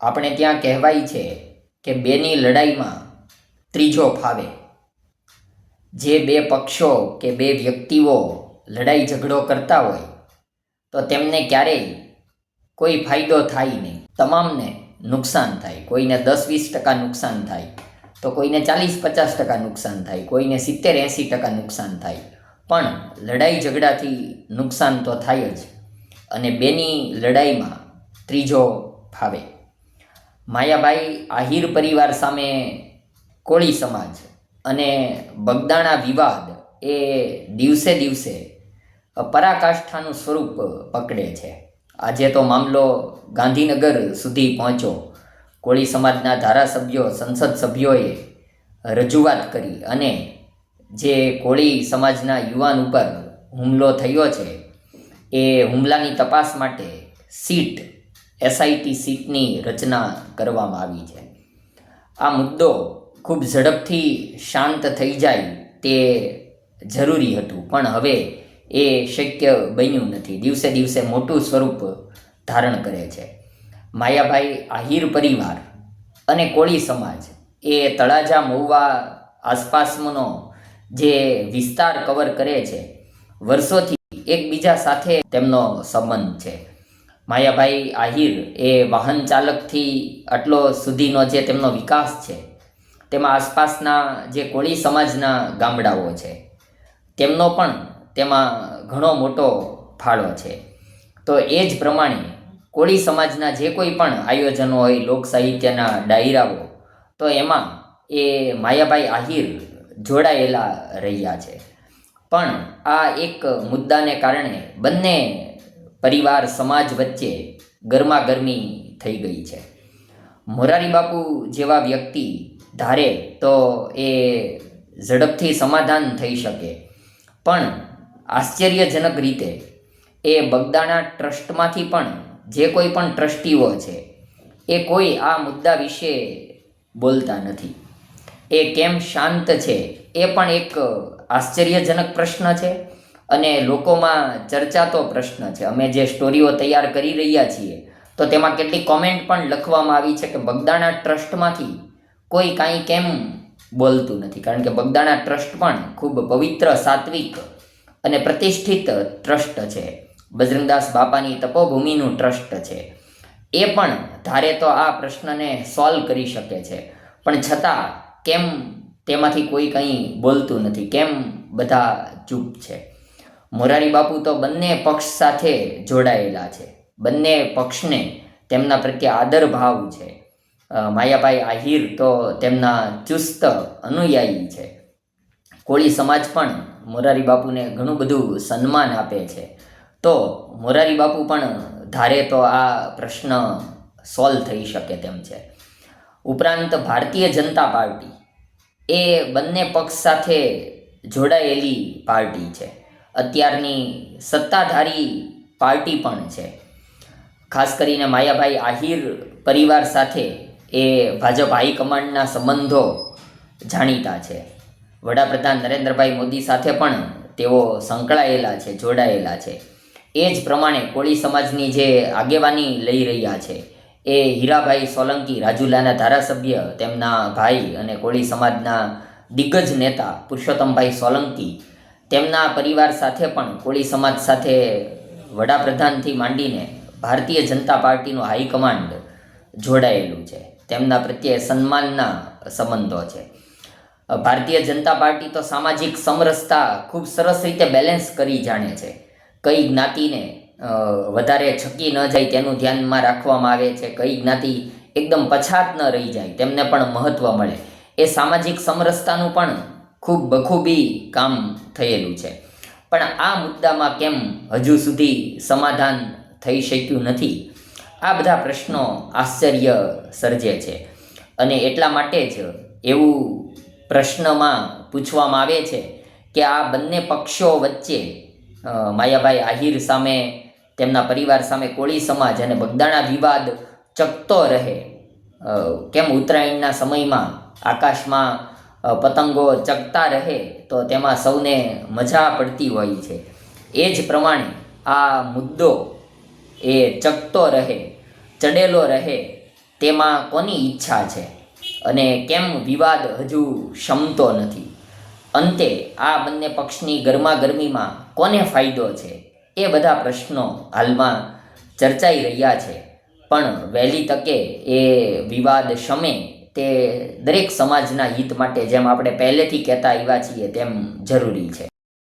આપણે ત્યાં કહેવાય છે કે બેની લડાઈમાં ત્રીજો ફાવે. જે બે પક્ષો કે બે વ્યક્તિઓ લડાઈ ઝઘડો કરતા હોય તો તેમને ક્યારેય કોઈ ફાયદો થાય નહીં, તમામને નુકસાન થાય. કોઈને 10-20% નુકસાન થાય તો કોઈને 40-50% નુકસાન થાય, કોઈને 70-80% નુકસાન થાય, પણ લડાઈ ઝઘડાથી નુકસાન તો થાય જ. અને બેની લડાઈમાં ત્રીજો ફાવે. માયાભાઈ આહિર પરિવાર સામે કોળી સમાજ અને બગદાણા વિવાદ એ દિવસે દિવસે પરાકાષ્ઠાનું સ્વરૂપ પકડે છે. આજે તો મામલો ગાંધીનગર સુધી પહોંચ્યો. કોળી સમાજના ધારાસભ્યો, સંસદ સભ્યોએ રજૂઆત કરી અને જે કોળી સમાજના યુવાન ઉપર હુમલો થયો છે એ હુમલાની તપાસ માટે SIT સીટની રચના કરવામાં આવી છે. આ મુદ્દો ખૂબ ઝડપથી શાંત થઈ જાય તે જરૂરી હતું, પણ હવે એ શક્ય બન્યું નથી. દિવસે દિવસે મોટું સ્વરૂપ ધારણ કરે છે. માયાભાઈ આહિર પરિવાર અને કોળી સમાજ એ તળાજા મહુવા આસપાસનો જે વિસ્તાર કવર કરે છે, વર્ષોથી એકબીજા સાથે તેમનો સંબંધ છે. માયાભાઈ આહિર એ વાહન ચાલકથી આટલો સુધીનો જે તેમનો વિકાસ છે, તેમાં આસપાસના જે કોળી સમાજના ગામડાઓ છે તેમનો પણ તેમાં ઘણો મોટો ફાળો છે. તો એ જ પ્રમાણે કોળી સમાજના જે કોઈ પણ આયોજનો હોય, લોક સાહિત્યના ડાયરાઓ, તો એમાં એ માયાભાઈ આહિર જોડાયેલા રહ્યા છે. પણ આ એક મુદ્દાને કારણે બંને પરિવાર સમાજ વચ્ચે ગરમાગરમી થઈ ગઈ છે. મોરારી બાપુ જેવા વ્યક્તિ ધારે તો એ ઝડપથી સમાધાન થઈ શકે, પણ આશ્ચર્યજનક રીતે એ બગદાણા ટ્રસ્ટમાંથી પણ જે કોઈ પણ ટ્રસ્ટીઓ છે એ કોઈ આ મુદ્દા વિશે બોલતા નથી. એ કેમ શાંત છે એ પણ એક આશ્ચર્યજનક પ્રશ્ન છે અને લોકોમાં ચર્ચાતો પ્રશ્ન છે. અમે જે સ્ટોરીઓ તૈયાર કરી રહ્યા છીએ તો તેમાં કેટલીક કોમેન્ટ પણ લખવામાં આવી છે કે બગદાણા ટ્રસ્ટમાંથી કોઈ કાંઈ કેમ બોલતું નથી, કારણ કે બગદાણા ટ્રસ્ટ પણ ખૂબ પવિત્ર, સાત્વિક અને પ્રતિષ્ઠિત ટ્રસ્ટ છે. બજરંગદાસ બાપાની તપોભૂમિનું ટ્રસ્ટ છે. એ પણ ધારે તો આ પ્રશ્નને સોલ્વ કરી શકે છે, પણ છતાં કેમ તેમાંથી કોઈ કંઈ બોલતું નથી, કેમ બધા ચૂપ છે? મોરારી બાપુ તો બંને પક્ષ સાથે જોડાયેલા છે, બંને પક્ષને તેમના પ્રત્યે આદર ભાવ છે. માયાભાઈ આહિર તો તેમના ચુસ્ત અનુયાયી છે. કોળી સમાજ પણ મોરારી બાપુને ઘણું બધું સન્માન આપે છે. તો મોરારી બાપુ પણ ધારે તો આ પ્રશ્ન સોલ્વ થઈ શકે તેમ છે. ઉપરાંત ભારતીય જનતા પાર્ટી એ બંને પક્ષ સાથે જોડાયેલી પાર્ટી છે. અત્યારની સત્તાધારી પાર્ટી પણ છે. ખાસ કરીને માયાભાઈ આહિર પરિવાર સાથે એ ભાજપ હાઈકમાન્ડના સંબંધો જાણીતા છે. વડાપ્રધાન નરેન્દ્રભાઈ મોદી સાથે પણ તેઓ સંકળાયેલા છે, જોડાયેલા છે. એ જ પ્રમાણે કોળી સમાજની જે આગેવાની લઈ રહ્યા છે એ હીરાભાઈ સોલંકી, રાજુલાના ધારાસભ્ય, તેમના ભાઈ અને કોળી સમાજના દિગ્ગજ નેતા પુરુષોત્તમભાઈ સોલંકી, તેમના પરિવાર સાથે પણ કોળી સમાજ સાથે વડાપ્રધાનથી માંડીને ભારતીય જનતા પાર્ટીનું હાઈકમાન્ડ જોડાયેલું છે. તેમના પ્રત્યે સન્માનના સંબંધો છે. ભારતીય જનતા પાર્ટી તો સામાજિક સમરસતા ખૂબ સરસ રીતે બેલેન્સ કરી જાણે છે. કઈ જ્ઞાતિને વધારે છકી ન જાય તેનું ધ્યાનમાં રાખવામાં આવે છે, કઈ જ્ઞાતિ એકદમ પછાત ન રહી જાય તેમને પણ મહત્ત્વ મળે. એ સામાજિક સમરસતાનું પણ ખૂબ બખૂબી કામ થયેલું છે. પણ આ મુદ્દામાં કેમ હજુ સુધી સમાધાન થઈ શક્યું નથી? આ બધા પ્રશ્નો આશ્ચર્ય સર્જે છે. અને એટલા માટે જ એવું પ્રશ્નમાં પૂછવામાં આવે છે કે આ બંને પક્ષો વચ્ચે માયાભાઈ આહિર સામે, તેમના પરિવાર સામે કોળી સમાજ અને બગદાણા વિવાદ ચકતો રહે. કેમ ઉત્તરાયણના સમયમાં આકાશમાં પતંગો ચકતા રહે તો તેમાં સૌને મજા પડતી હોય છે, એ જ પ્રમાણે આ મુદ્દો એ ચકતો રહે, ચડેલો રહે તેમાં કોની ઈચ્છા છે અને કેમ વિવાદ હજુ શમતો નથી? અંતે આ બંને પક્ષની ગરમાગરમીમાં કોને ફાયદો છે? એ બધા પ્રશ્નો હાલમાં ચર્ચાઈ રહ્યા છે. પણ વહેલી તકે એ વિવાદ શમે તે દરેક સમાજના હિત માટે, જેમ આપણે પહેલેથી કહેતા આવ્યા છીએ તેમ જરૂરી છે.